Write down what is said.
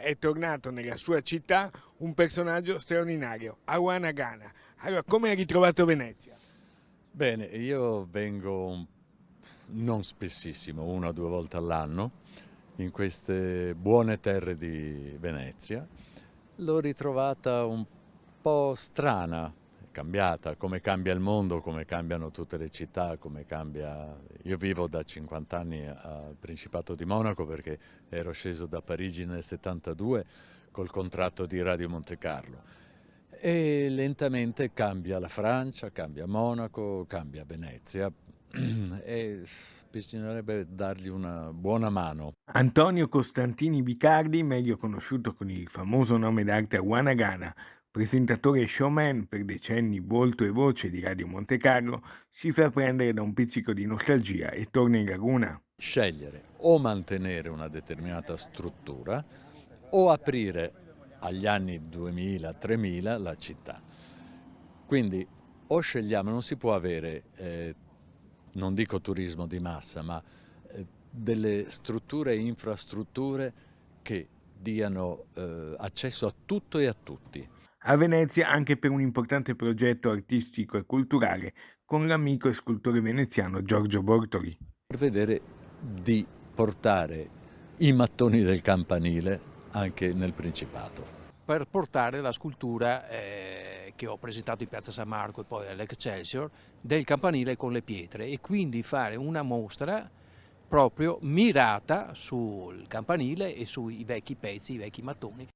è tornato nella sua città un personaggio straordinario, Awan Agana. Allora, come hai ritrovato Venezia? Bene, io vengo non spessissimo, 1 o 2 volte all'anno, in queste buone terre di Venezia. L'ho ritrovata un po' strana, cambiata, come cambia il mondo, come cambiano tutte le città, come cambia. Io vivo da 50 anni al Principato di Monaco perché ero sceso da Parigi nel 72 col contratto di Radio Monte Carlo. E lentamente cambia la Francia, cambia Monaco, cambia Venezia e bisognerebbe dargli una buona mano. Antonio Costantini Vicardi, meglio conosciuto con il famoso nome d'arte Awan Agana, presentatore e showman per decenni volto e voce di Radio Monte Carlo, si fa prendere da un pizzico di nostalgia e torna in laguna. Scegliere o mantenere una determinata struttura o aprire agli anni 2000-3000 la città. Quindi o scegliamo, non si può avere, non dico turismo di massa, ma delle strutture e infrastrutture che diano accesso a tutto e a tutti. A Venezia anche per un importante progetto artistico e culturale con l'amico e scultore veneziano Giorgio Bortoli. Per vedere di portare i mattoni del campanile anche nel Principato. Per portare la scultura che ho presentato in Piazza San Marco e poi all'Excelsior del campanile con le pietre e quindi fare una mostra proprio mirata sul campanile e sui vecchi pezzi, i vecchi mattoni.